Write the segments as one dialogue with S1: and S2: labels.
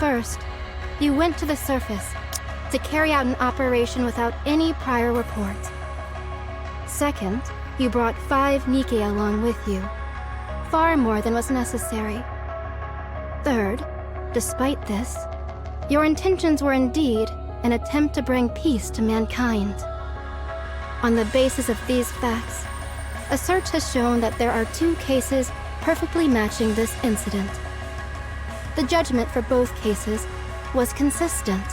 S1: First, you went to the surface to carry out an operation without any prior report. Second, you brought 5 Nikke along with you, far more than was necessary. Third, despite this, your intentions were indeed an attempt to bring peace to mankind. On the basis of these facts, a search has shown that there are 2 cases perfectly matching this incident. The judgment for both cases was consistent.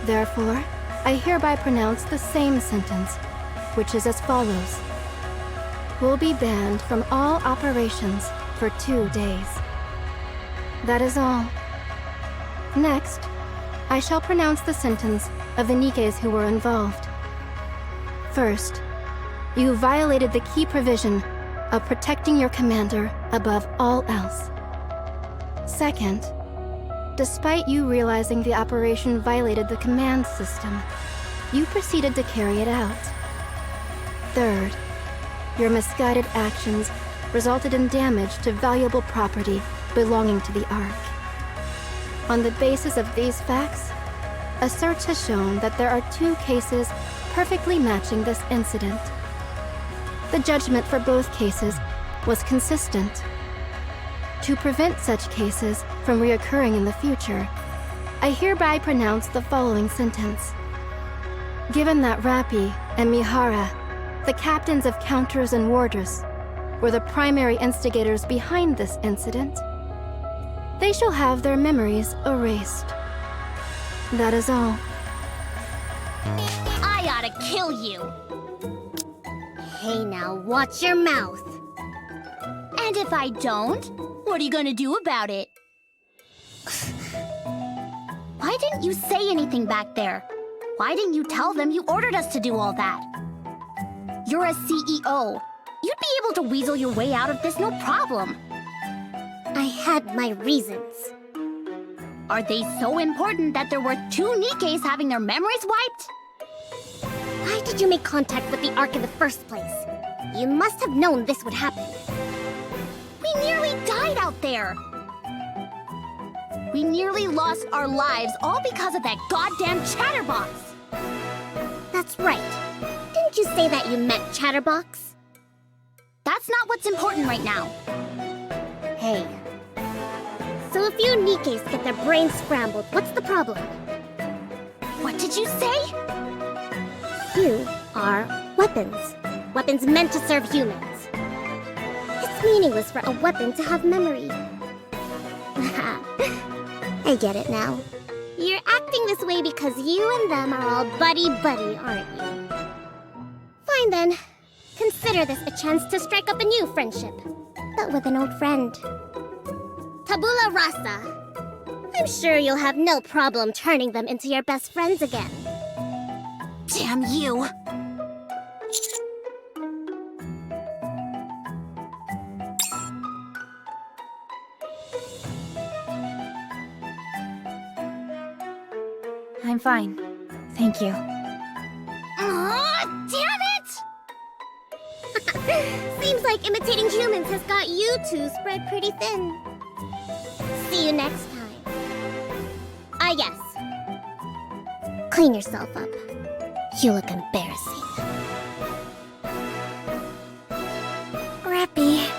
S1: Therefore, I hereby pronounce the same sentence, which is as follows. Will be banned from all operations for 2 days. That is all. Next, I shall pronounce the sentence of the Nikkes who were involved. First, you violated the key provision of protecting your commander above all else. Second, despite you realizing the operation violated the command system, you proceeded to carry it out. Third, your misguided actions resulted in damage to valuable property belonging to the Ark. On the basis of these facts, a search has shown that there are 2 cases perfectly matching this incident. The judgment for both cases was consistent. To prevent such cases from reoccurring in the future, I hereby pronounce the following sentence. Given that Rappi and Mihara, the captains of counters and warders, were the primary instigators behind this incident, they shall have their memories erased. That is all.
S2: I ought to kill you! Hey now, watch your mouth. And if I don't, what are you gonna do about it? Why didn't you say anything back there? Why didn't you tell them you ordered us to do all that? You're a CEO. You'd be able to weasel your way out of this no problem.
S3: I had my reasons.
S2: Are they so important that they're worth 2 Nikkes having their memories wiped?
S3: Why did you make contact with the Ark in the first place? You must have known this would happen.
S2: We nearly died out there! We nearly lost our lives all because of that goddamn chatterbox!
S3: That's right. Didn't you say that you meant chatterbox?
S2: That's not what's important right now.
S3: Hey. So if you Nikkes get their brains scrambled, what's the problem?
S2: What did you say?
S3: You are weapons. Weapons meant to serve humans. It's meaningless for a weapon to have memory. I get it now. You're acting this way because you and them are all buddy-buddy, aren't you? Fine then. Consider this a chance to strike up a new friendship, but with an old friend. Tabula rasa. I'm sure you'll have no problem turning them into your best friends again.
S2: Damn you!
S4: I'm fine. Thank you.
S2: Damn
S3: it! Seems like imitating humans has got you two spread pretty thin. See you next time. Ah, yes. Clean yourself up. You look embarrassing. Rappy.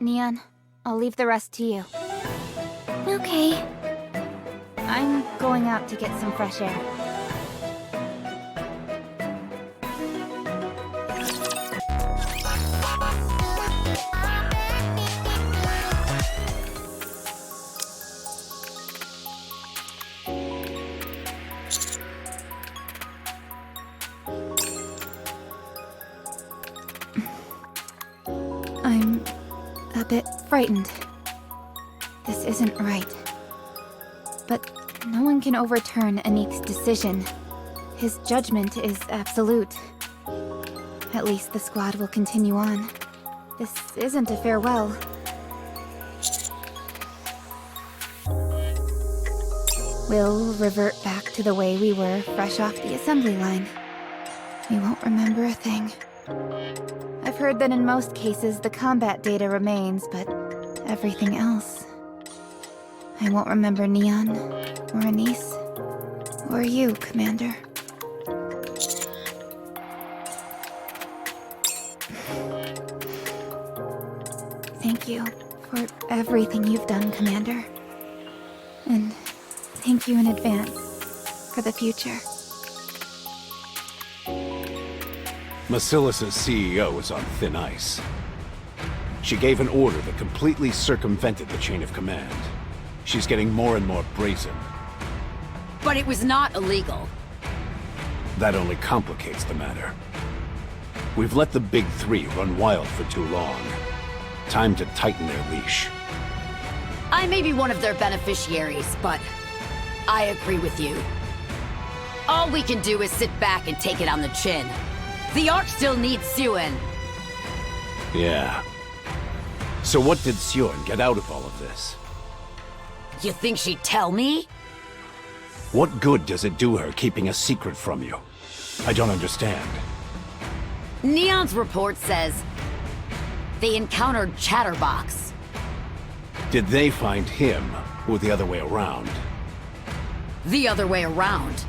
S4: Neon, I'll leave the rest to you.
S3: Okay.
S4: I'm going out to get some fresh air. I'm a bit frightened. This isn't right. But no one can overturn Anik's decision. His judgment is absolute. At least the squad will continue on. This isn't a farewell. We'll revert back to the way we were fresh off the assembly line. We won't remember a thing. I've heard that in most cases the combat data remains, but everything else... I won't remember Neon, or Anise, or you, Commander. Thank you for everything you've done, Commander. And thank you in advance for the future.
S5: Macilis' CEO is on thin ice. She gave an order that completely circumvented the chain of command. She's getting more and more brazen.
S6: But it was not illegal.
S5: That only complicates the matter. We've let the big three run wild for too long. Time to tighten their leash.
S6: I may be one of their beneficiaries, but I agree with you. All we can do is sit back and take it on the chin. The Ark still needs Suen.
S5: Yeah. So what did Suen get out of all of this?
S6: You think she'd tell me?
S5: What good does it do her keeping a secret from you? I don't understand.
S6: Neon's report says they encountered Chatterbox.
S5: Did they find him, or the other way around?
S6: The other way around.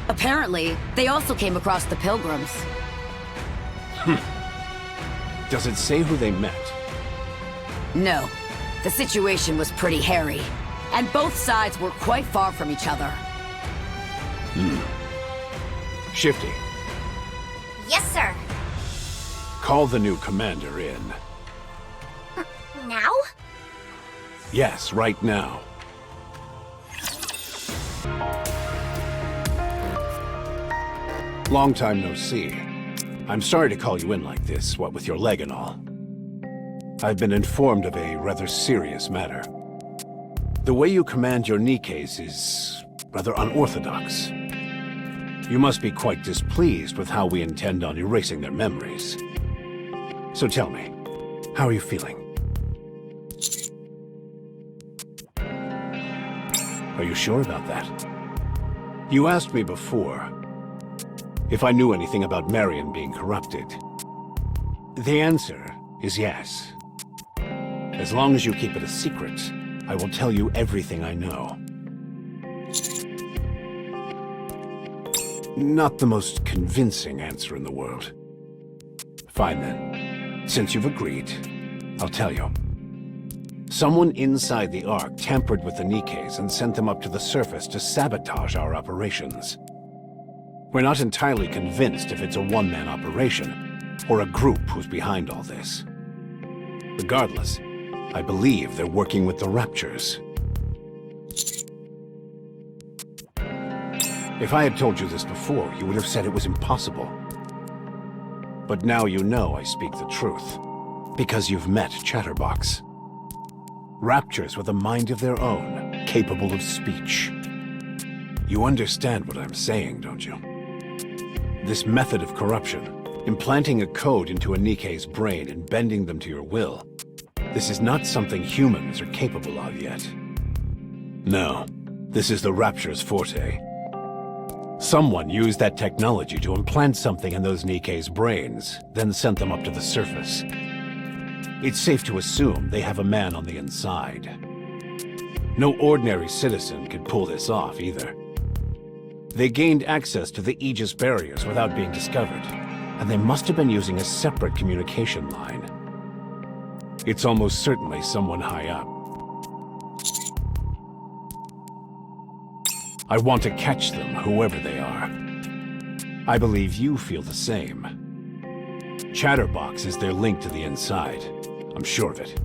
S6: Apparently, they also came across the Pilgrims.
S5: Does it say who they met?
S6: No. The situation was pretty hairy, and both sides were quite far from each other.
S5: Shifty,
S3: Yes, sir.
S5: call the new commander in.
S3: Now?
S5: Yes, right now. Long time no see. I'm sorry to call you in like this, what with your leg and all. I've been informed of a rather serious matter. The way you command your Nikkes is rather unorthodox. You must be quite displeased with how we intend on erasing their memories. So tell me, how are you feeling? Are you sure about that? You asked me before if I knew anything about Marion being corrupted. The answer is yes. As long as you keep it a secret, I will tell you everything I know. Not the most convincing answer in the world. Fine then. Since you've agreed, I'll tell you. Someone inside the Ark tampered with the Nikkes and sent them up to the surface to sabotage our operations. We're not entirely convinced if it's a one-man operation, or a group who's behind all this. Regardless, I believe they're working with the Raptures. If I had told you this before, you would have said it was impossible. But now you know I speak the truth, because you've met Chatterbox. Raptures with a mind of their own, capable of speech. You understand what I'm saying, don't you? This method of corruption, implanting a code into a Nikke's brain and bending them to your will, this is not something humans are capable of yet. No, this is the Rapture's forte. Someone used that technology to implant something in those Nikke's brains, then sent them up to the surface. It's safe to assume they have a man on the inside. No ordinary citizen could pull this off, either. They gained access to the Aegis barriers without being discovered, and they must have been using a separate communication line. It's almost certainly someone high up. I want to catch them, whoever they are. I believe you feel the same. Chatterbox is their link to the inside. I'm sure of it.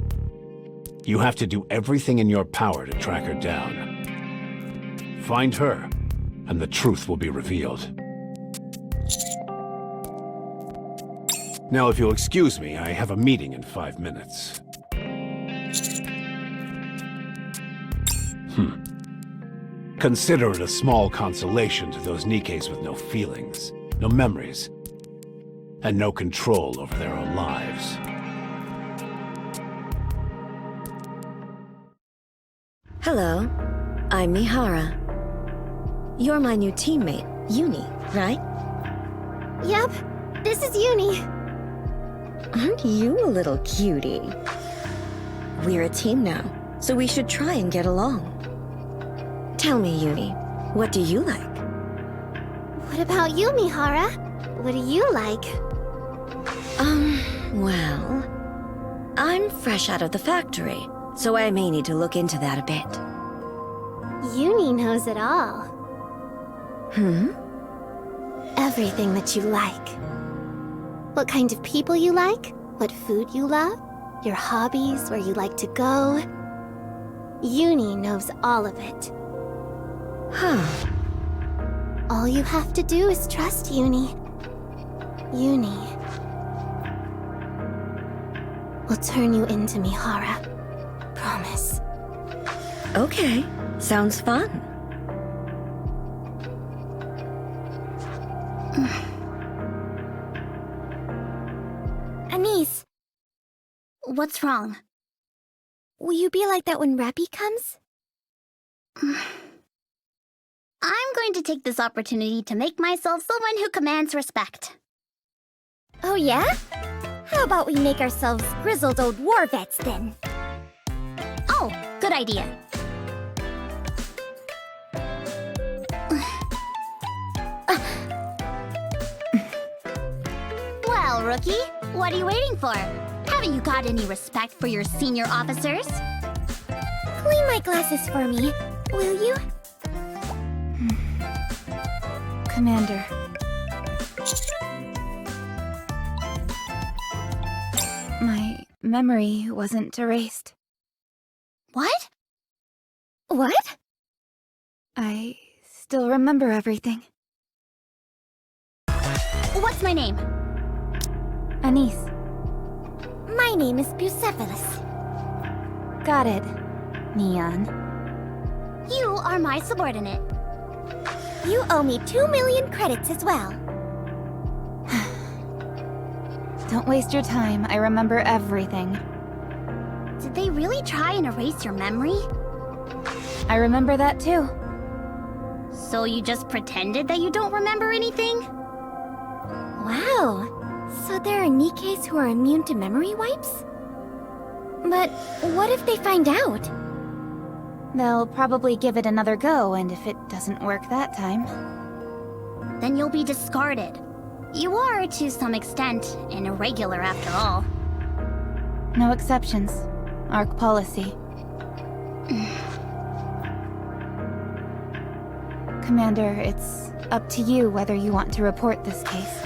S5: You have to do everything in your power to track her down. Find her, and the truth will be revealed. Now, if you'll excuse me, I have a meeting in 5 minutes. Consider it a small consolation to those Nikkes with no feelings, no memories, and no control over their own lives.
S7: Hello, I'm Mihara. You're my new teammate, Uni, right?
S3: Yep, this is Uni.
S7: Aren't you a little cutie? We're a team now, so we should try and get along. Tell me, Uni, what do you like?
S3: What about you, Mihara? What do you like?
S7: Well... I'm fresh out of the factory, so I may need to look into that a bit.
S3: Uni knows it all.
S7: Hmm?
S3: Everything that you like. What kind of people you like, what food you love, your hobbies, where you like to go. Uni knows all of it.
S7: Huh.
S3: All you have to do is trust Uni. Uni will turn you into Mihara. Promise.
S7: Okay, sounds fun.
S3: Anise,
S2: What's wrong?
S3: will you be like that when Rappy comes?
S2: I'm going to take this opportunity to make myself someone who commands respect.
S3: Oh yeah? How about we make ourselves grizzled old war vets then?
S2: Oh, good idea. Well, rookie, what are you waiting for? Haven't you got any respect for your senior officers?
S3: Clean my glasses for me, will you?
S4: Commander. My memory wasn't erased.
S2: What?
S3: What?
S4: I still remember everything.
S2: What's my name?
S4: Anise.
S3: My name is Bucephalus.
S4: Got it. Neon.
S2: You are my subordinate.
S3: You owe me 2 million credits as well.
S4: Don't waste your time. I remember everything.
S2: Did they really try and erase your memory?
S4: I remember that too.
S2: So you just pretended that you don't remember anything?
S3: Wow. So there are Nikkes who are immune to memory wipes? But what if they find out?
S4: They'll probably give it another go, and if it doesn't work that time...
S2: Then you'll be discarded. You are, to some extent, an irregular after all.
S4: No exceptions. ARC policy. Commander, it's up to you whether you want to report this case.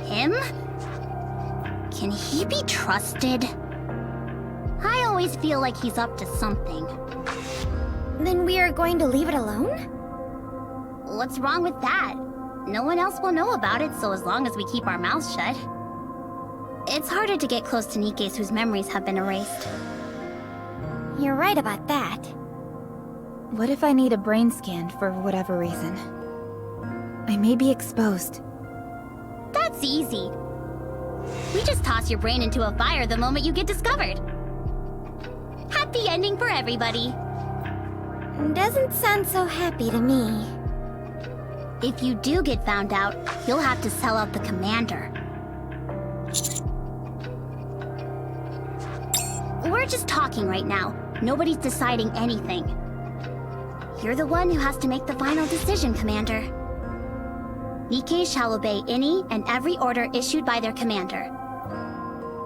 S2: Him? Can he be trusted? I always feel like he's up to something.
S3: Then we are going to leave it alone?
S2: What's wrong with that? No one else will know about it, so as long as we keep our mouths shut. It's harder to get close to Nikkes whose memories have been erased.
S3: You're right about that.
S4: What if I need a brain scan for whatever reason? I may be exposed.
S2: That's easy. We just toss your brain into a fire the moment you get discovered. Happy ending for everybody.
S3: Doesn't sound so happy to me.
S2: If you do get found out, you'll have to sell out the commander. We're just talking right now. Nobody's deciding anything. You're the one who has to make the final decision, Commander. Nikke shall obey any and every order issued by their commander.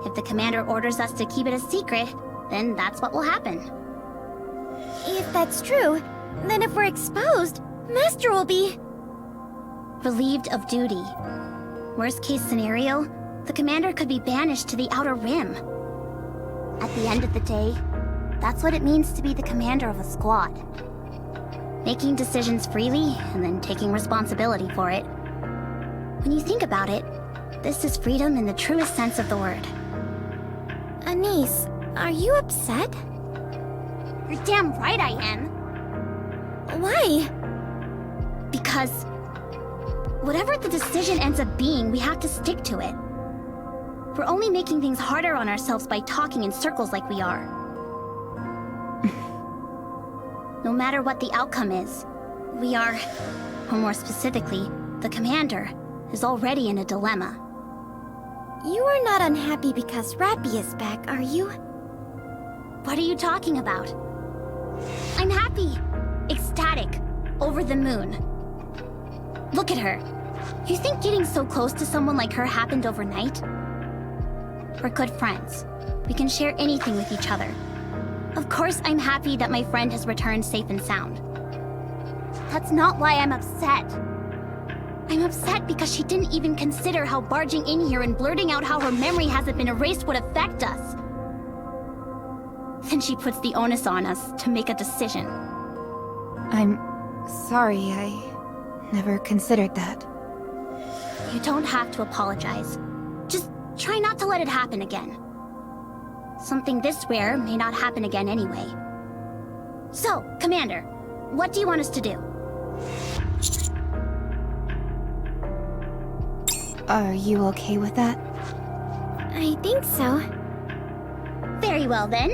S2: If the commander orders us to keep it a secret, then that's what will happen.
S3: If that's true, then if we're exposed, Master will be...
S2: Relieved of duty. Worst case scenario, the commander could be banished to the Outer Rim. At the end of the day, that's what it means to be the commander of a squad. Making decisions freely, and then taking responsibility for it. When you think about it, this is freedom in the truest sense of the word.
S3: Anise, are you upset?
S2: You're damn right I am.
S3: Why?
S2: Because whatever the decision ends up being, we have to stick to it. We're only making things harder on ourselves by talking in circles like we are. No matter what the outcome is, we are, or more specifically, the commander, is already in a dilemma.
S3: You are not unhappy because Rappy is back, are you?
S2: What are you talking about? I'm happy, ecstatic, over the moon. Look at her. You think getting so close to someone like her happened overnight? We're good friends. We can share anything with each other. Of course, I'm happy that my friend has returned safe and sound. That's not why I'm upset. I'm upset because she didn't even consider how barging in here and blurting out how her memory hasn't been erased would affect us. Then she puts the onus on us to make a decision.
S4: I'm sorry, I never considered that.
S2: You don't have to apologize. Just try not to let it happen again. Something this rare may not happen again anyway. So, Commander, what do you want us to do?
S4: Are you okay with that?
S3: I think so.
S2: Very well then.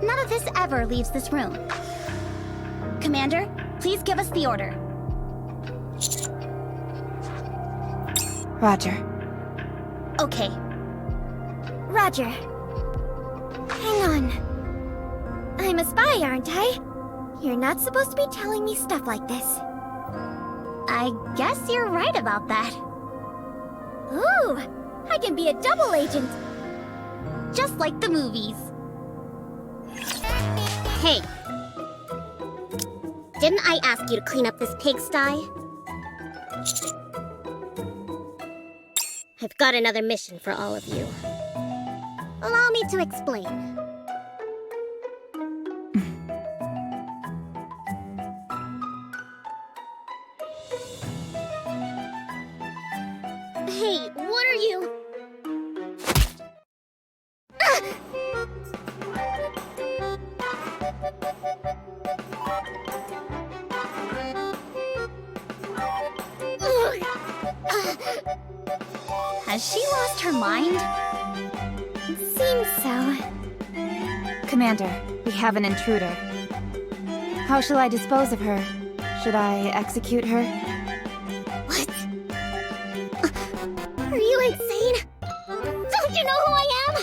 S2: None of this ever leaves this room. Commander, please give us the order.
S4: Roger.
S2: Okay.
S3: Roger. Hang on. I'm a spy, aren't I? You're not supposed to be telling me stuff like this.
S2: I guess you're right about that.
S3: Ooh, I can be a double agent.
S2: Just like the movies.
S3: Hey. Didn't I ask you to clean up this pigsty? I've got another mission for all of you. Allow me to explain. Hey, what are you?
S2: Has she lost her mind?
S3: Seems so.
S4: Commander, we have an intruder. How shall I dispose of her? Should I execute her?
S3: What? Are you insane? Don't you know who I am?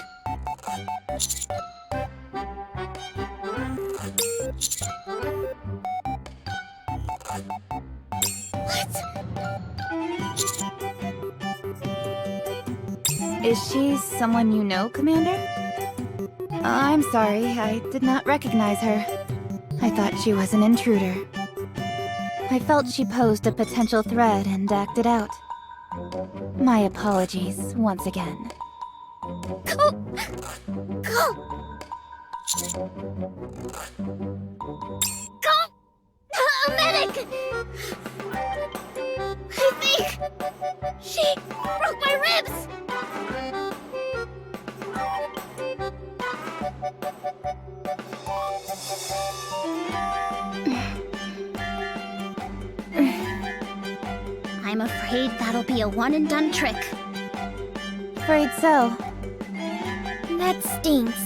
S4: Is she someone you know, Commander? I'm sorry, I did not recognize her. I thought she was an intruder. I felt she posed a potential threat and acted out. My apologies, once again.
S3: Go! Go! Go! A medic! I think she broke my ribs!
S2: I'm afraid that'll be a one-and-done trick.
S4: Afraid so.
S3: That stinks.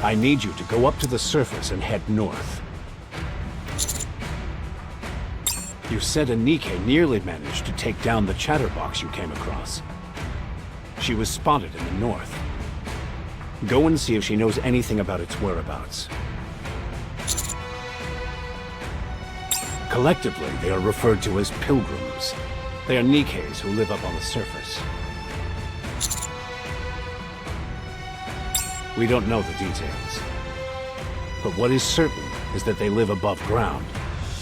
S5: I need you to go up to the surface and head north. You said a Nikke nearly managed to take down the chatterbox you came across. She was spotted in the north. Go and see if she knows anything about its whereabouts. Collectively, they are referred to as pilgrims. They are Nikkes who live up on the surface. We don't know the details. But what is certain is that they live above ground,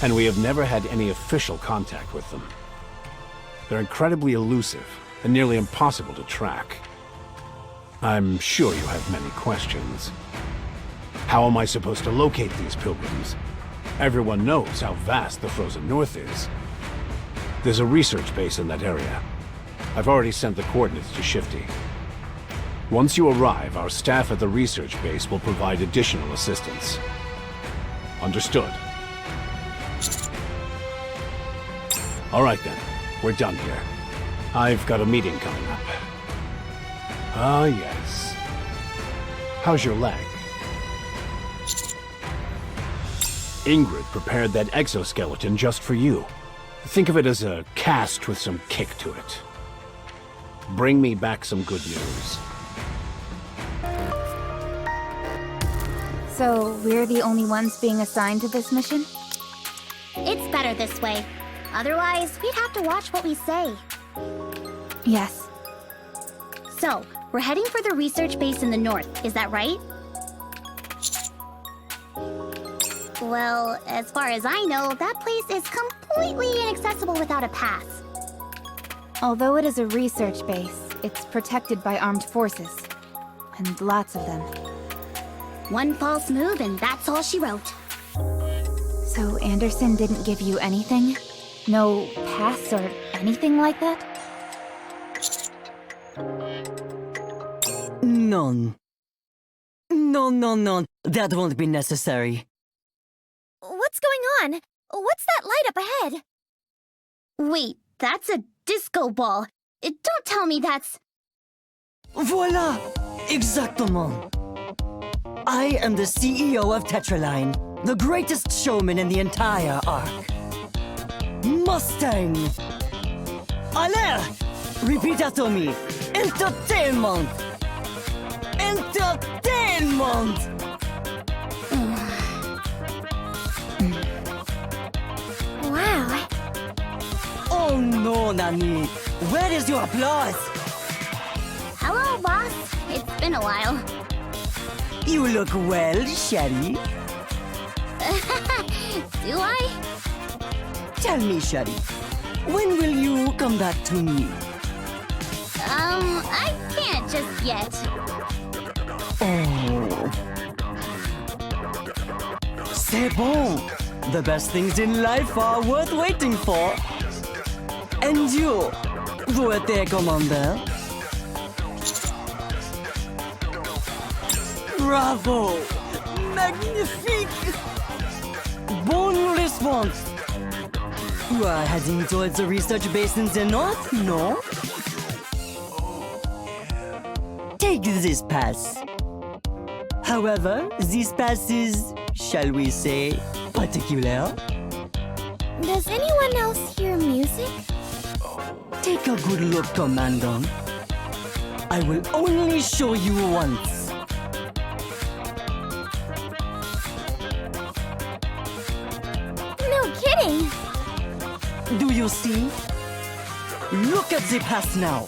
S5: and we have never had any official contact with them. They're incredibly elusive and nearly impossible to track. I'm sure you have many questions. How am I supposed to locate these pilgrims? Everyone knows how vast the frozen north is. There's a research base in that area. I've already sent the coordinates to Shifty. Once you arrive, our staff at the research base will provide additional assistance. Understood. All right then, we're done here. I've got a meeting coming up. Ah, yes. How's your leg? Ingrid prepared that exoskeleton just for you. Think of it as a cast with some kick to it. Bring me back some good news.
S4: So, we're the only ones being assigned to this mission?
S2: It's better this way. Otherwise, we'd have to watch what we say.
S4: Yes.
S2: So, we're heading for the research base in the north, is that right? Well, as far as I know, that place is completely inaccessible without a pass.
S4: Although it is a research base, it's protected by armed forces. And lots of them.
S2: One false move and that's all she wrote.
S4: So Anderson didn't give you anything? No pass or anything like that?
S8: None. No. That won't be necessary.
S3: What's going on? What's that light up ahead?
S2: Wait, that's a disco ball. Don't tell me that's...
S8: Voila! Exactement. I am the CEO of Tetraline, the greatest showman in the entire arc. Mustang! Allez! Repeat after me. Entertainment! Entertainment!
S3: Wow.
S8: Oh no, Nani! Where is your applause?
S2: Hello, boss. It's been a while.
S8: You look well, Sherry.
S2: Do I?
S8: Tell me, Sherry, when will you come back to me?
S2: I can't just yet.
S8: Oh. C'est bon. The best things in life are worth waiting for. And you, vous êtes commandeur? Bravo! Magnifique! Bon response! You are heading towards the research base in the north, no? Take this pass. However, this pass is, shall we say, particular.
S3: Does anyone else hear music?
S8: Take a good look, Commandant. I will only show you once.
S3: No kidding.
S8: Do you see? Look at the pass now.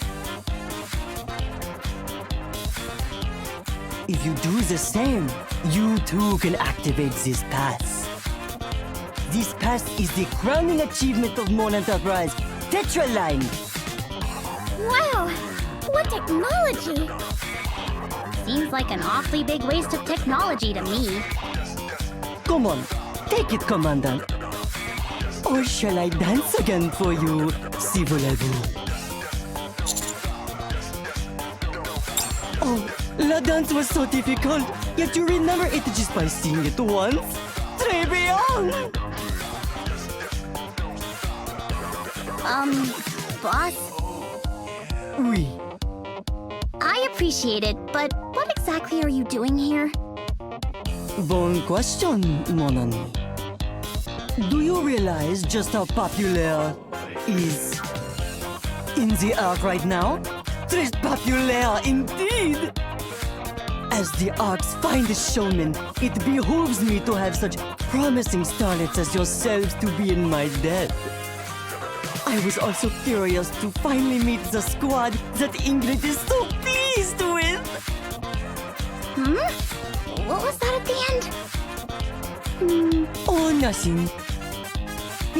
S8: If you do the same, you too can activate this pass. This pass is the crowning achievement of Mon Enterprise, Tetraline.
S3: Wow. What technology?
S2: Seems like an awfully big waste of technology to me.
S8: Come on, take it, Commandant. Or shall I dance again for you, si voulez-vous? Oh, la dance was so difficult, yet you remember it just by seeing it once? Très bien!
S2: Boss?
S8: Oui.
S2: I appreciate it, but what exactly are you doing here?
S8: Bonne question, mon ami. Do you realize just how popular is in the arc right now? Très popular indeed! As the arc's finest showman, it behooves me to have such promising starlets as yourselves to be in my debt. I was also curious to finally meet the squad that Ingrid is so pleased with.
S2: What was that at the end?
S8: Oh, nothing.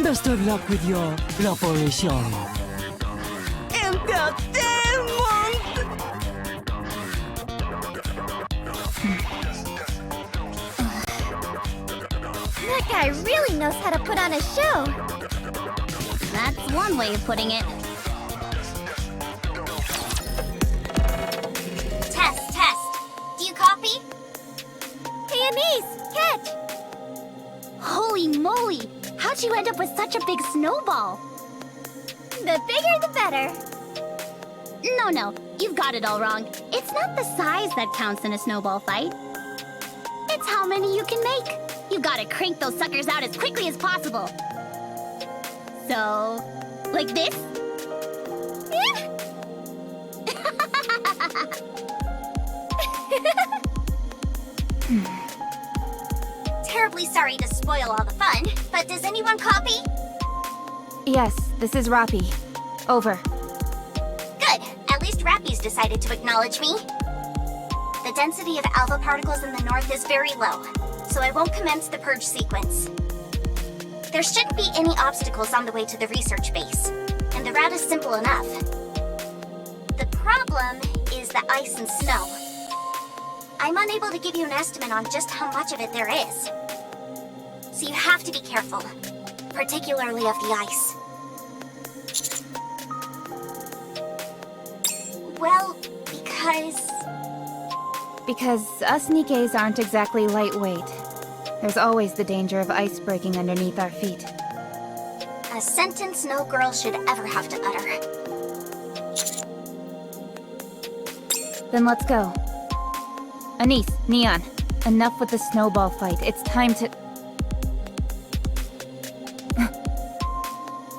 S8: Best of luck with your operation. Entertainment!
S3: That guy really knows how to put on a show.
S2: That's one way of putting it. such a big snowball. The bigger the better. No, you've got it all wrong. It's not the size that counts in a snowball fight. It's how many you can make. You gotta crank those suckers out as quickly as possible. So, like this?
S3: Terribly sorry to spoil all the fun, but does anyone copy?
S4: Yes, this is Rappi. Over.
S3: Good. At least Rappy's decided to acknowledge me. The density of alpha particles in the north is very low, so I won't commence the purge sequence. There shouldn't be any obstacles on the way to the research base, and the route is simple enough. The problem is the ice and snow. I'm unable to give you an estimate on just how much of it there is. So you have to be careful, particularly of the ice. Well,
S4: Because us Nikkes aren't exactly lightweight. There's always the danger of ice breaking underneath our feet.
S3: A sentence no girl should ever have to utter.
S4: Then let's go. Anise, Neon, enough with the snowball fight. It's time to...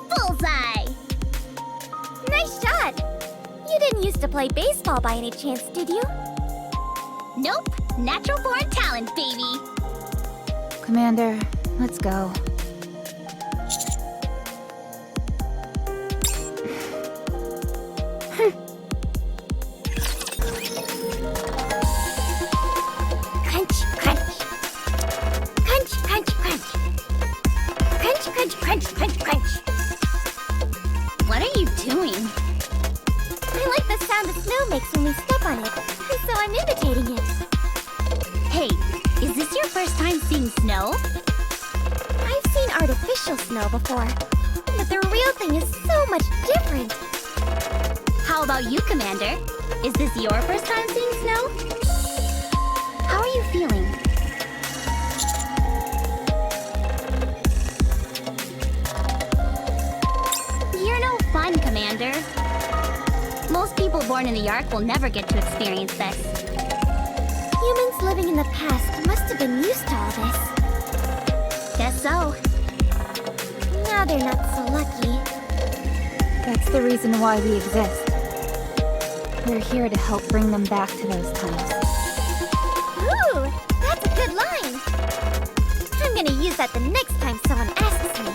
S3: Bullseye! Nice shot! You didn't used to play baseball by any chance, did you?
S2: Nope, natural born talent, baby.
S4: Commander, let's go.
S3: Crunch, crunch. Crunch, crunch, crunch. Crunch, crunch, crunch, crunch, crunch.
S2: What are you doing?
S3: I like the sound the snow makes when we step on it, so I'm imitating it.
S2: Hey, is this your first time seeing snow?
S3: I've seen artificial snow before, but the real thing is so much different.
S2: How about you, Commander? Is this your first time seeing snow? How are you feeling? You're no fun, Commander. Most people born in the Ark will never get to experience this.
S3: Humans living in the past must have been used to all this.
S2: Guess so.
S3: Now they're not so lucky.
S4: That's the reason why we exist. We're here to help bring them back to those times.
S3: Ooh, that's a good line. I'm gonna use that the next time someone asks me.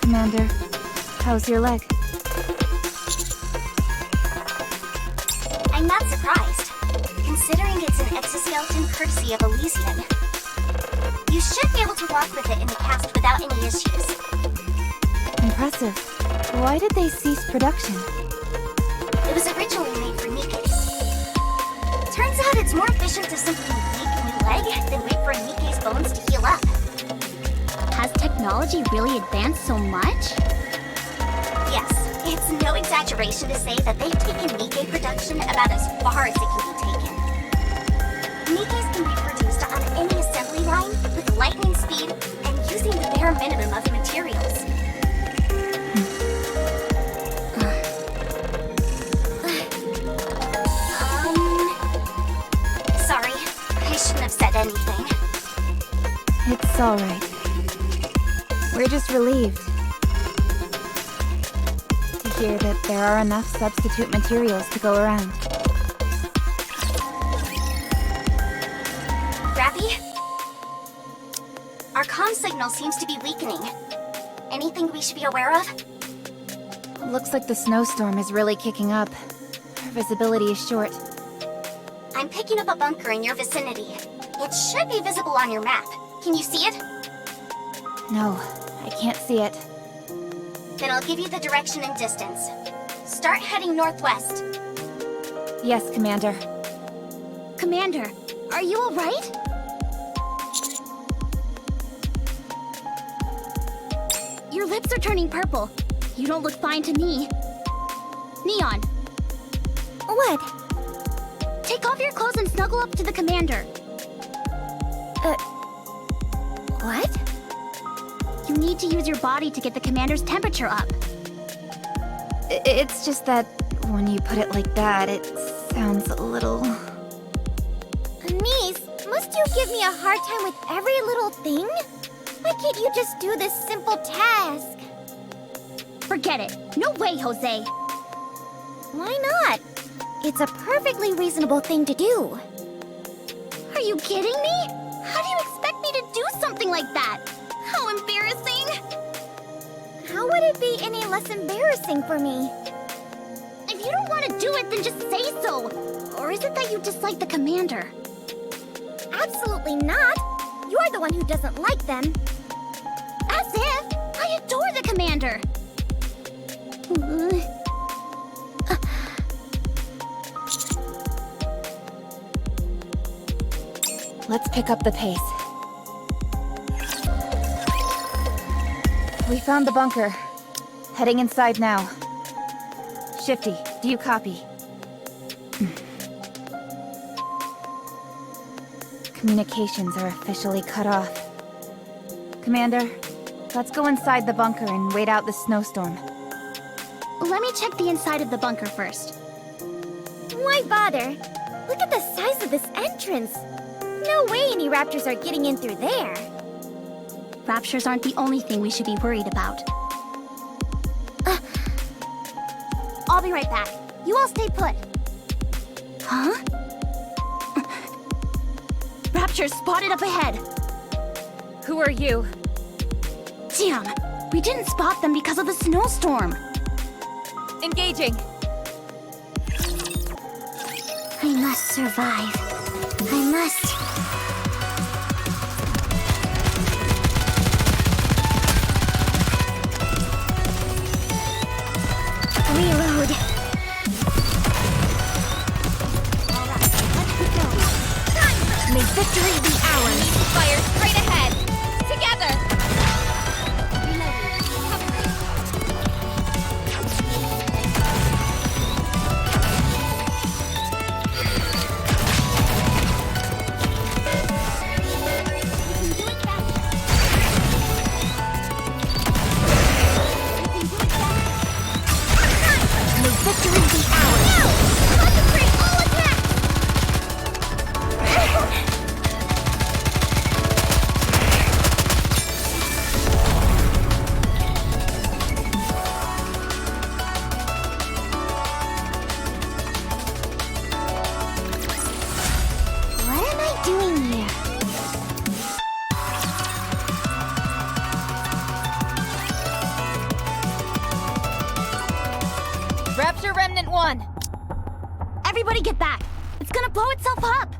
S4: Commander, how's your leg?
S3: I'm not surprised, considering it's an exoskeleton courtesy of Elysian. You should be able to walk with it in the cast without any issues.
S4: Impressive. Why did they cease production?
S3: It was originally made for Nikke's. Turns out it's more efficient to simply make a new leg than wait for Nikke's bones to heal up.
S2: Has technology really advanced so much?
S3: Yes, it's no exaggeration to say that they've taken Nikke production about as far as it can be taken. Nikke's can be produced on any assembly line with lightning speed and using the bare minimum of materials. Sorry, I shouldn't have said anything.
S4: It's alright. We're just relieved to hear that there are enough substitute materials to go around.
S3: Rappy? Our comm signal seems to be weakening. Anything we should be aware of?
S4: Looks like the snowstorm is really kicking up. Our visibility is short.
S3: I'm picking up a bunker in your vicinity. It should be visible on your map. Can you see it?
S4: No, I can't see it.
S3: Then I'll give you the direction and distance. Start heading northwest.
S4: Yes, Commander.
S2: Commander, are you alright? Your lips are turning purple. You don't look fine to me. Neon,
S3: What?
S2: take off your clothes and snuggle up to the Commander.
S3: What?
S2: You need to use your body to get the commander's temperature up.
S4: It's just that when you put it like that, it sounds a little...
S3: Niece, must you give me a hard time with every little thing? Why can't you just do this simple task?
S2: Forget it. No way, Jose.
S3: Why not? It's a perfectly reasonable thing to do.
S2: Are you kidding me? How do you expect me to do something like that? How embarrassing!
S3: How would it be any less embarrassing for me?
S2: If you don't want to do it, then just say so. Or is it that you dislike the commander?
S3: Absolutely not. You're the one who doesn't like them.
S2: As if! I adore the commander!
S4: Let's pick up the pace. We found the bunker. Heading inside now. Shifty, do you copy? Communications are officially cut off. Commander, let's go inside the bunker and wait out the snowstorm.
S2: Let me check the inside of the bunker first.
S3: Why bother? Look at the size of this entrance. No way any raptors are getting in through there.
S2: Raptures aren't the only thing we should be worried about. I'll be right back. You all stay put. Huh? Raptures spotted up ahead.
S4: Who are you?
S2: Damn, we didn't spot them because of the snowstorm.
S4: Engaging.
S3: I must survive. I must. Reload. Alright, let's keep going. May victory be ours.
S1: Fire straight ahead! Together!
S3: Victory be ours! Now! Concentrate all attacks! What am I doing here?
S4: Rapture Remnant 1!
S2: Everybody get back! It's gonna blow itself up!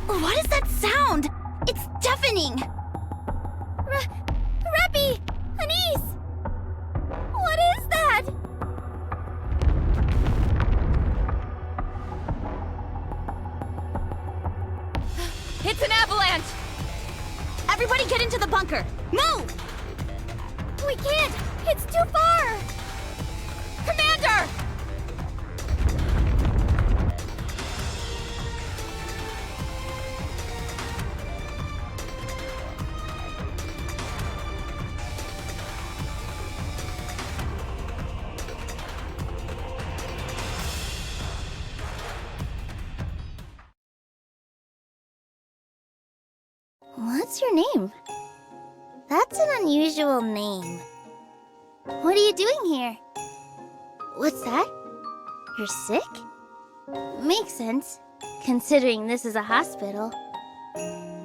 S2: What is that sound? It's deafening!
S3: Reppy! Anise! What is that?
S4: It's an avalanche!
S2: Everybody get into the bunker! Move!
S3: We can't! It's too far!
S4: Commander!
S3: What's your name? That's an unusual name. What are you doing here? What's that? You're sick? Makes sense, considering this is a hospital.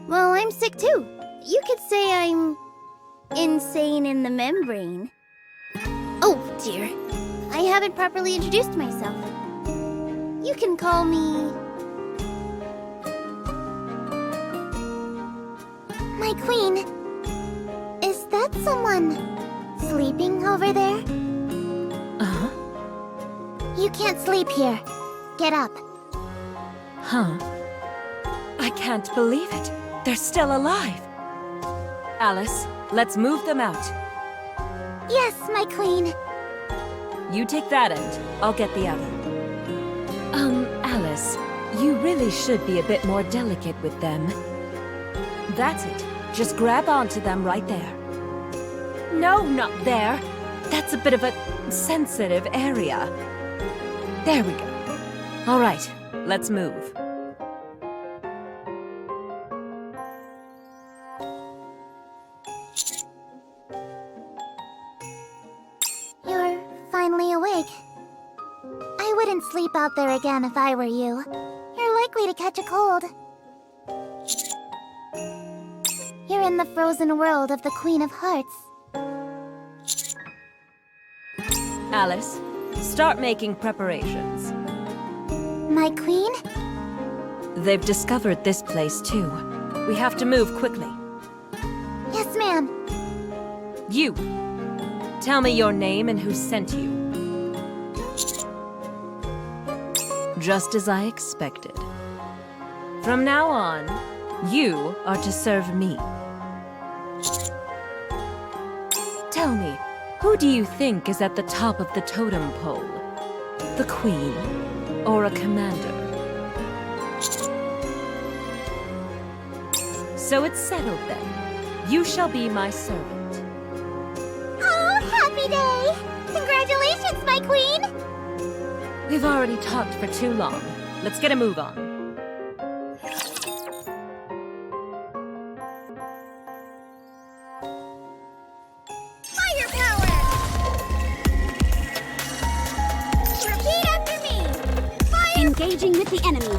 S3: Well, I'm sick too. You could say I'm insane in the membrane. Oh dear, I haven't properly introduced myself. You can call me... My queen. Is that someone sleeping over there?
S9: Uh-huh.
S3: You can't sleep here. Get up.
S9: Huh? I can't believe it. They're still alive. Alice, let's move them out.
S3: Yes, my queen.
S9: You take that end. I'll get the other. Alice, you really should be a bit more delicate with them. That's it. Just grab onto them right there. No, not there. That's a bit of a sensitive area. There we go. All right, let's move.
S2: You're finally awake. I wouldn't sleep out there again if I were you. You're likely to catch a cold. You're in the frozen world of the Queen of Hearts.
S9: Alice, start making preparations.
S2: My queen?
S9: They've discovered this place too. We have to move quickly.
S2: Yes, ma'am.
S9: You! Tell me your name and who sent you. Just as I expected. From now on, you are to serve me. Tell me, who do you think is at the top of the totem pole? The queen or a commander? So it's settled then. You shall be my servant.
S2: Oh, happy day! Congratulations, my queen!
S9: We've already talked for too long. Let's get a move on.
S3: Repeat after me! Engaging with the enemy.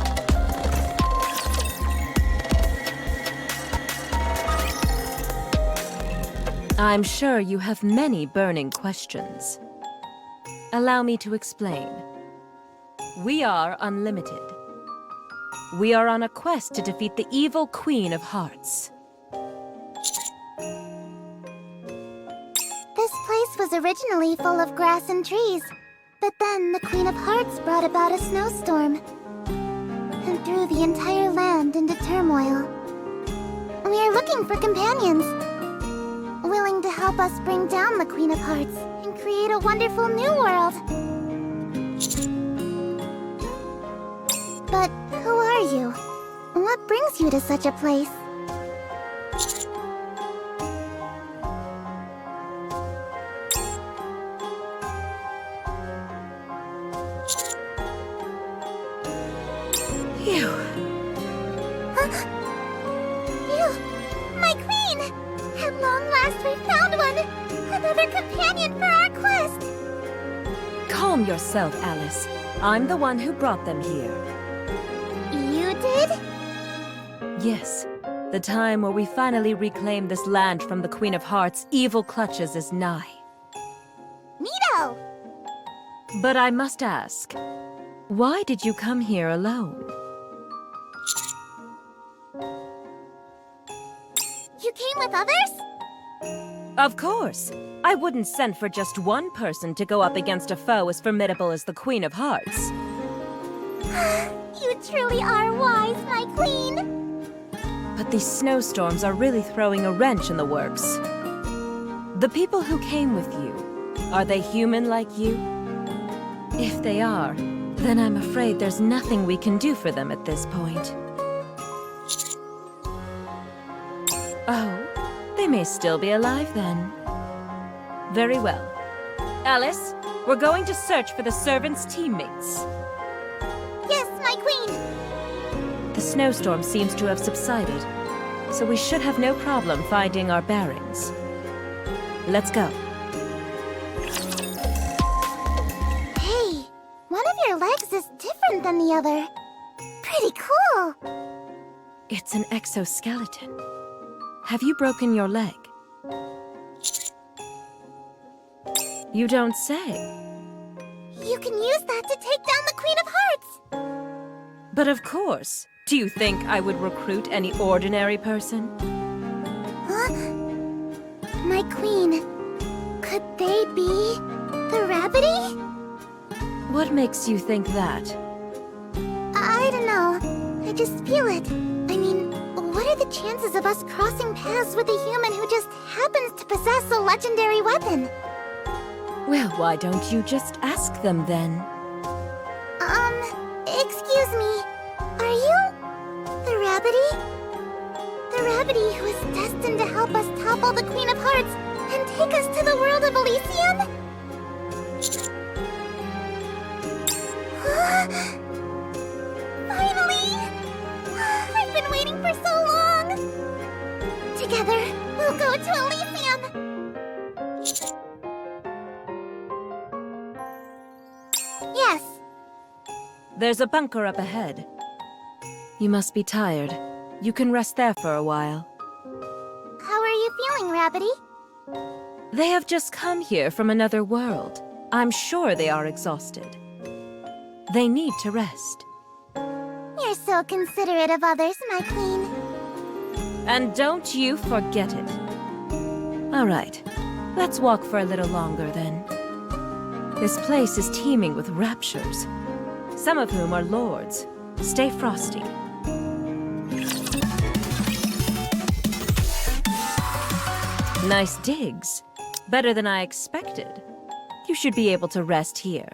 S9: I'm sure you have many burning questions. Allow me to explain. We are unlimited. We are on a quest to defeat the evil Queen of Hearts.
S2: This place was originally full of grass and trees, but then the Queen of Hearts brought about a snowstorm and threw the entire land into turmoil. We are looking for companions, willing to help us bring down the Queen of Hearts and create a wonderful new world. But who are you? What brings you to such a place?
S9: Phew.
S2: You! My queen! At long last we found one! Another companion for our quest!
S9: Calm yourself, Alice. I'm the one who brought them here.
S2: You did?
S9: Yes, the time where we finally reclaim this land from the Queen of Hearts' evil clutches is nigh.
S2: Neato!
S9: But I must ask, why did you come here alone?
S2: You came with others?
S9: Of course! I wouldn't send for just one person to go up against a foe as formidable as the Queen of Hearts.
S2: You truly are wise, my queen!
S9: But these snowstorms are really throwing a wrench in the works. The people who came with you, are they human like you? If they are, then I'm afraid there's nothing we can do for them at this point. Oh, they may still be alive then. Very well. Alice, we're going to search for the servants' teammates.
S2: Yes, my queen!
S9: The snowstorm seems to have subsided, so we should have no problem finding our bearings. Let's go.
S2: Hey, one of your legs is different than the other. Pretty cool!
S9: It's an exoskeleton. Have you broken your leg? You don't say.
S2: You can use that to take down the Queen of Hearts!
S9: But of course. Do you think I would recruit any ordinary person?
S2: Huh? My queen, could they be the Rabbity?
S9: What makes you think that?
S2: I don't know. I just feel it. I mean, what are the chances of us crossing paths with a human who just happens to possess a legendary weapon?
S9: Well, why don't you just ask them then?
S2: Excuse me. Are you the Rabbity?
S3: The rabbity who is destined to help us topple the Queen of Hearts and take us to the world of Elysium? Finally! I've been waiting for so long! Together, we'll go to Elysium! Yes.
S9: There's a bunker up ahead. You must be tired. You can rest there for a while.
S3: How are you feeling, Rabbity?
S9: They have just come here from another world. I'm sure they are exhausted. They need to rest.
S3: You're so considerate of others, my queen.
S9: And don't you forget it. All right, let's walk for a little longer then. This place is teeming with raptures, some of whom are lords. Stay frosty. Nice digs. Better than I expected. You should be able to rest here.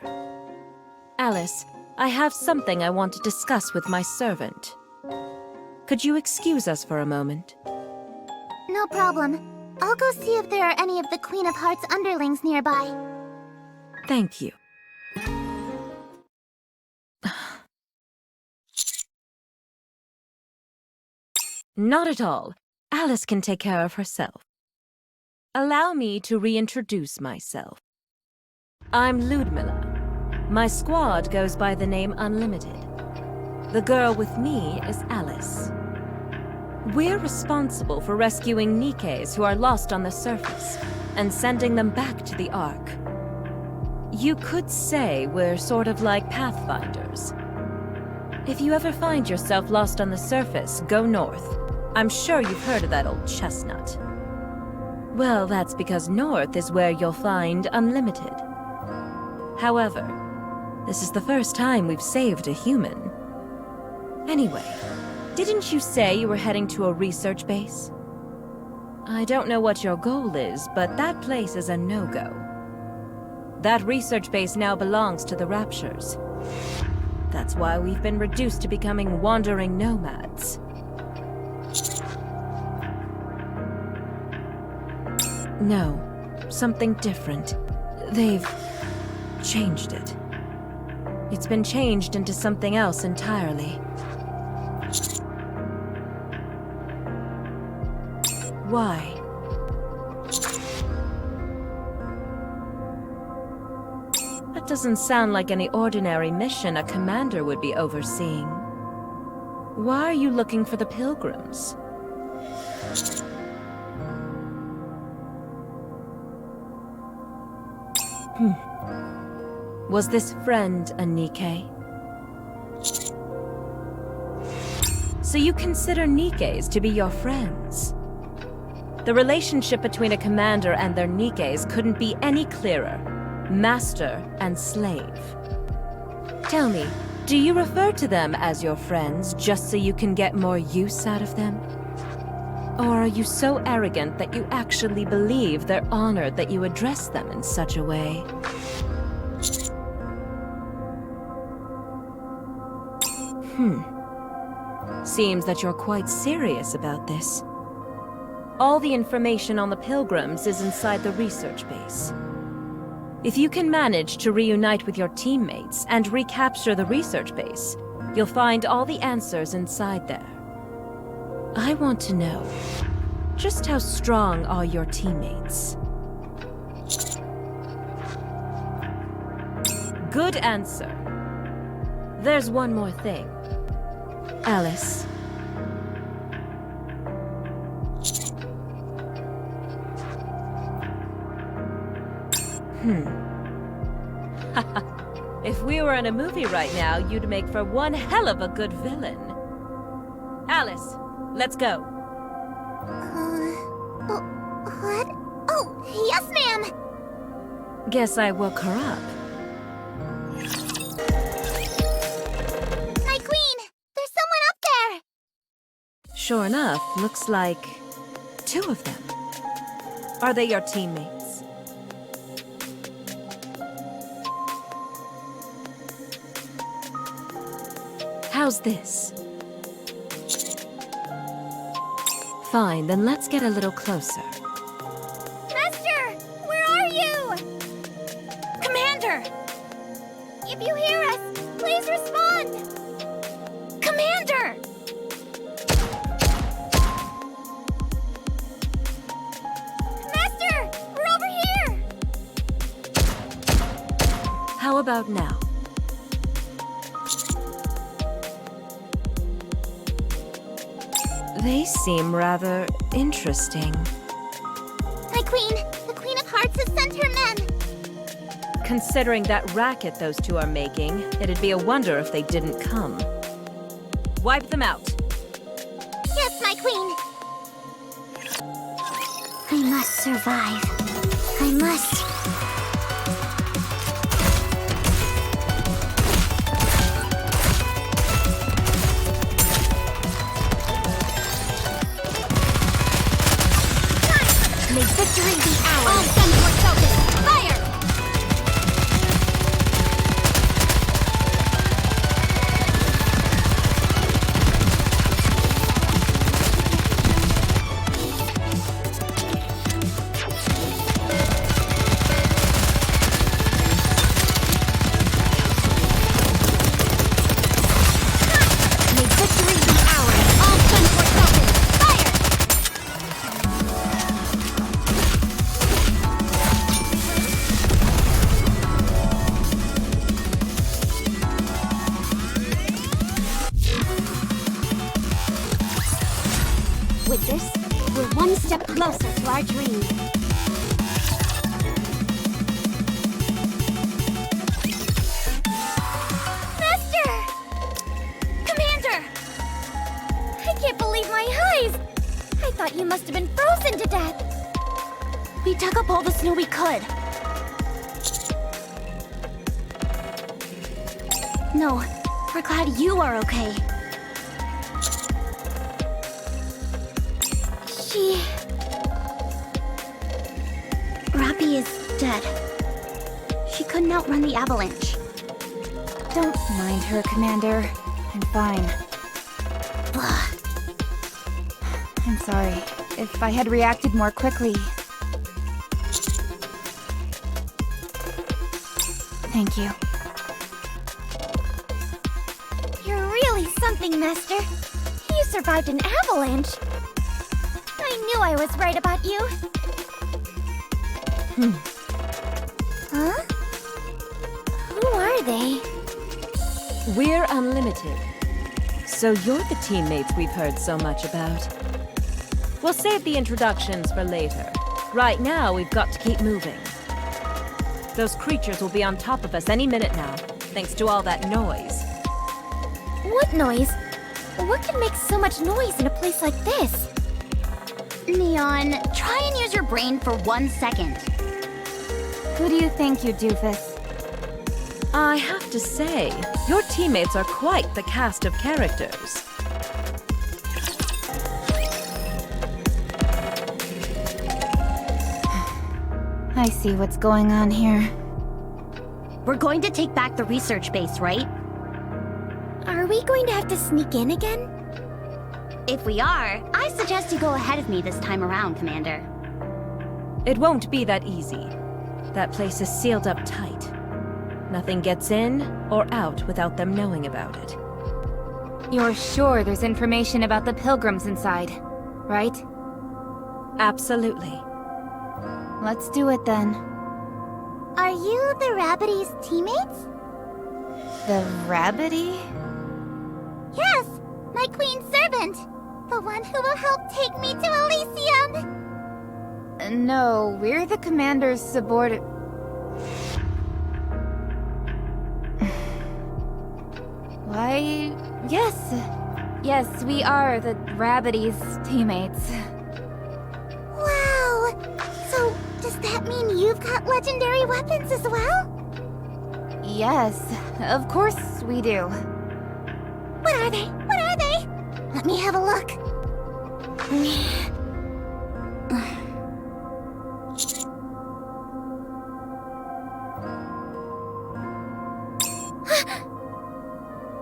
S9: Alice, I have something I want to discuss with my servant. Could you excuse us for a moment?
S3: No problem. I'll go see if there are any of the Queen of Hearts underlings nearby.
S9: Thank you. Not at all. Alice can take care of herself. Allow me to reintroduce myself. I'm Ludmilla. My squad goes by the name Unlimited. The girl with me is Alice. We're responsible for rescuing Nikkes who are lost on the surface and sending them back to the Ark. You could say we're sort of like pathfinders. If you ever find yourself lost on the surface, go north. I'm sure you've heard of that old chestnut. Well, that's because north is where you'll find Unlimited. However, this is the first time we've saved a human. Anyway, didn't you say you were heading to a research base? I don't know what your goal is, but that place is a no-go. That research base now belongs to the Raptures. That's why we've been reduced to becoming wandering nomads. No, something different. They've changed it. It's been changed into something else entirely. Why? That doesn't sound like any ordinary mission a commander would be overseeing. Why are you looking for the pilgrims? Was this friend a Nikke? So you consider Nikkes to be your friends? The relationship between a commander and their Nikkes couldn't be any clearer. Master and slave. Tell me, do you refer to them as your friends just so you can get more use out of them? Or are you so arrogant that you actually believe they're honored that you address them in such a way? Seems that you're quite serious about this. All the information on the pilgrims is inside the research base. If you can manage to reunite with your teammates and recapture the research base, you'll find all the answers inside there. I want to know, just how strong are your teammates? Good answer. There's one more thing. Alice. If we were in a movie right now, you'd make for one hell of a good villain. Alice, let's go.
S3: What? Oh, yes, ma'am!
S9: Guess I woke her up.
S3: My queen! There's someone up there!
S9: Sure enough, looks like 2 of them. Are they your teammates? How's this? Fine, then let's get a little closer.
S3: Master! Where are you?
S2: Commander!
S3: If you hear us, please respond!
S2: Commander!
S3: Master! We're over here!
S9: How about now? They seem rather interesting.
S3: My queen! The Queen of Hearts has sent her men!
S9: Considering that racket those two are making, it'd be a wonder if they didn't come. Wipe them out.
S3: Yes, my queen!
S2: I must survive. I must.
S3: May victory be ours! All guns were focused! Fire! May victory be ours! All guns were focused! Fire! With this, we're one step closer to our dream. Master! Commander! I can't believe my eyes! I thought you must have been frozen to death.
S2: We dug up all the snow we could. No, we're glad you are okay. Rappy is dead. She couldn't outrun the avalanche.
S4: Don't mind her, Commander. I'm fine.
S2: Blah.
S4: I'm sorry. If I had reacted more quickly... Thank you.
S3: You're really something, Master. You survived an avalanche. I knew I was right about you. Huh? Who are they?
S9: We're unlimited. So you're the teammates we've heard so much about. We'll save the introductions for later. Right now, we've got to keep moving. Those creatures will be on top of us any minute now, thanks to all that noise.
S3: What noise? What can make so much noise in a place like this?
S2: Neon, try and use your brain for 1 second.
S4: Who do you think, you doofus?
S9: I have to say, your teammates are quite the cast of characters.
S4: I see what's going on here.
S2: We're going to take back the research base, right?
S3: Are we going to have to sneak in again?
S2: If we are, I suggest you go ahead of me this time around, Commander.
S9: It won't be that easy. That place is sealed up tight. Nothing gets in or out without them knowing about it.
S4: You're sure there's information about the pilgrims inside, right?
S9: Absolutely.
S4: Let's do it then.
S3: Are you the Rabbity's teammates?
S4: The Rabbity?
S3: Yes, my queen's servant. The one who will help take me to Elysium.
S4: No, we're the commander's subordinate. Why, yes. Yes, we are the Rabbity's teammates.
S3: Wow! So, does that mean you've got legendary weapons as well?
S4: Yes, of course we do.
S3: What are they? What are they? Let me have a look.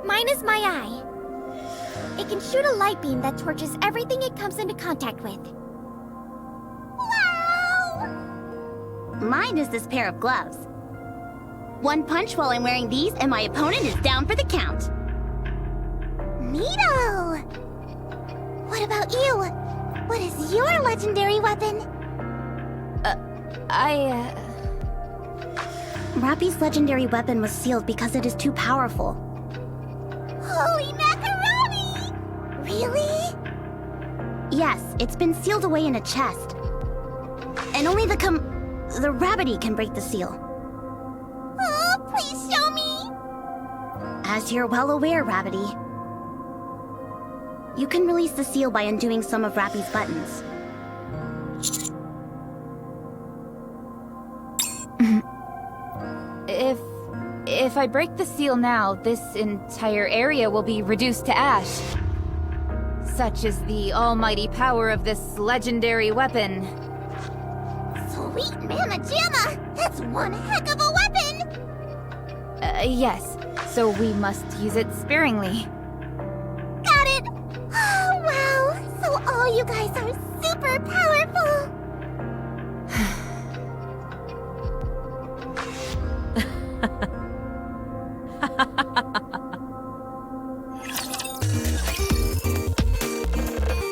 S3: Mine is my eye. It can shoot a light beam that torches everything it comes into contact with. Wow!
S2: Mine is this pair of gloves. One punch while I'm wearing these, and my opponent is down for the count.
S3: Neato! What about you? What is your legendary weapon?
S2: Rappy's legendary weapon was sealed because it is too powerful.
S3: Holy macaroni! Really?
S2: Yes, it's been sealed away in a chest. And only the Rabbity can break the seal.
S3: Oh, please show me!
S2: As you're well aware, Rabbity, you can release the seal by undoing some of Rappy's buttons.
S4: If I break the seal now, this entire area will be reduced to ash. Such is the almighty power of this legendary weapon.
S3: Sweet mamma jamma! That's one heck of a weapon!
S4: Yes, so we must use it sparingly.
S3: Got it! Oh, wow! So all you guys are super powerful!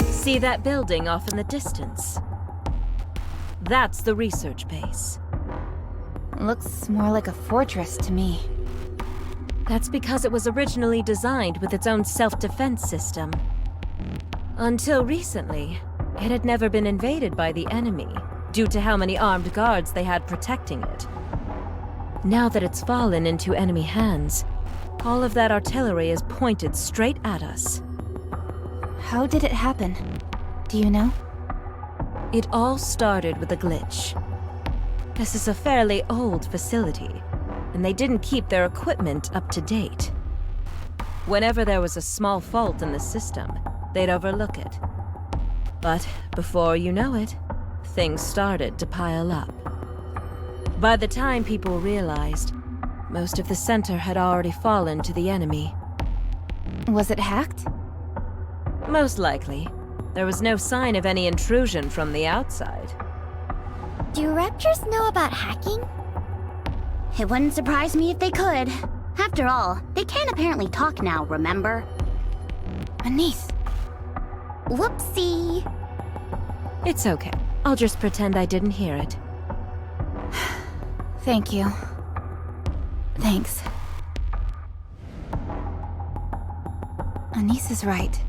S9: See that building off in the distance? That's the research base.
S4: Looks more like a fortress to me.
S9: That's because it was originally designed with its own self-defense system. Until recently, it had never been invaded by the enemy, due to how many armed guards they had protecting it. Now that it's fallen into enemy hands, all of that artillery is pointed straight at us.
S4: How did it happen? Do you know?
S9: It all started with a glitch. This is a fairly old facility, and they didn't keep their equipment up to date. Whenever there was a small fault in the system, they'd overlook it. But before you know it, things started to pile up. By the time people realized, most of the center had already fallen to the enemy.
S4: Was it hacked?
S9: Most likely. There was no sign of any intrusion from the outside.
S3: Do raptors know about hacking?
S2: It wouldn't surprise me if they could. After all, they can apparently talk now, remember?
S4: Anise.
S2: Whoopsie.
S9: It's okay. I'll just pretend I didn't hear it.
S4: Thank you. Thanks. Anise is right.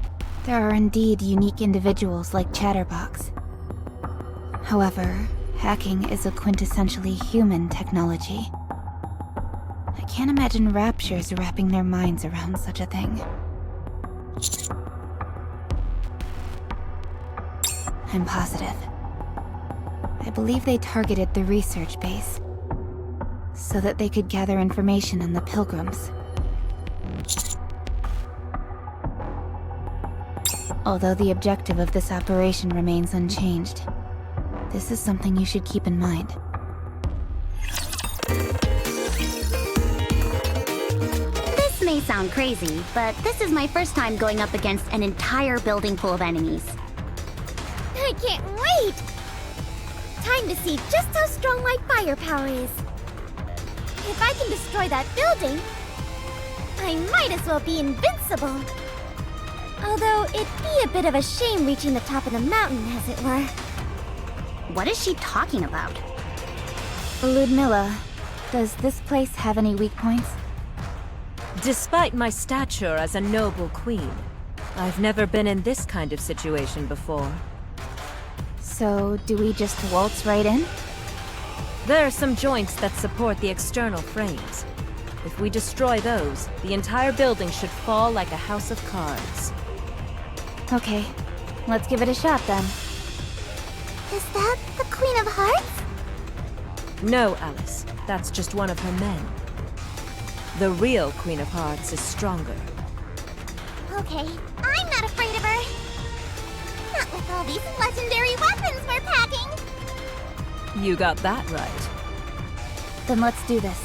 S4: There are indeed unique individuals like Chatterbox. However, hacking is a quintessentially human technology. I can't imagine raptures wrapping their minds around such a thing. I'm positive. I believe they targeted the research base so that they could gather information on the pilgrims. Although the objective of this operation remains unchanged, this is something you should keep in mind.
S2: This may sound crazy, but this is my first time going up against an entire building full of enemies.
S3: I can't wait! Time to see just how strong my firepower is. If I can destroy that building, I might as well be invincible. Although it'd be a bit of a shame reaching the top of the mountain, as it were.
S2: What is she talking about?
S4: Ludmilla, does this place have any weak points?
S9: Despite my stature as a noble queen, I've never been in this kind of situation before.
S4: So, do we just waltz right in?
S9: There are some joints that support the external frames. If we destroy those, the entire building should fall like a house of cards.
S4: Okay, let's give it a shot then.
S3: Is that the Queen of Hearts?
S9: No, Alice. That's just one of her men. The real Queen of Hearts is stronger.
S3: Okay, I'm not afraid of her. Not with all these legendary weapons we're packing.
S9: You got that right.
S4: Then let's do this.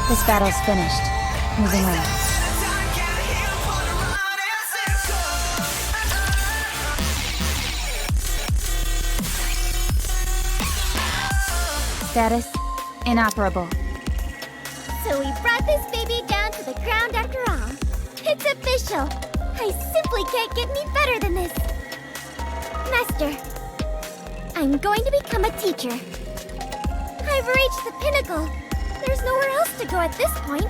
S4: This battle's finished. Moving on. Status inoperable.
S3: So we brought this baby down to the ground after all. It's official. I simply can't get any better than this. Master, I'm going to become a teacher. I've reached the pinnacle. There's nowhere else to go at this point.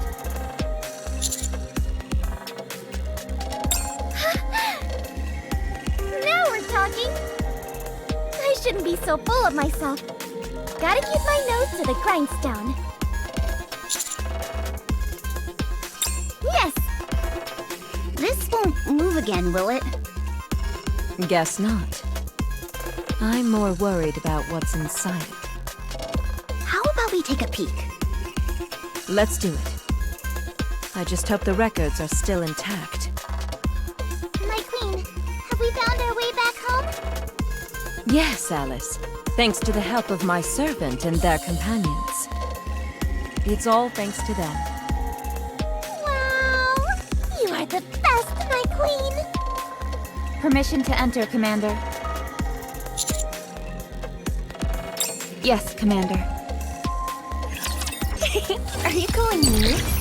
S3: Now we're talking. I shouldn't be so full of myself. Gotta keep my nose to the grindstone. Yes!
S2: This won't move again, will it?
S9: Guess not. I'm more worried about what's inside it.
S2: How about we take a peek?
S9: Let's do it. I just hope the records are still intact.
S3: My queen, have we found our way back home?
S9: Yes, Alice. Thanks to the help of my servant and their companions. It's all thanks to them.
S3: Wow! You are the best, my queen!
S4: Permission to enter, Commander. Yes, Commander.
S2: Are you going nude?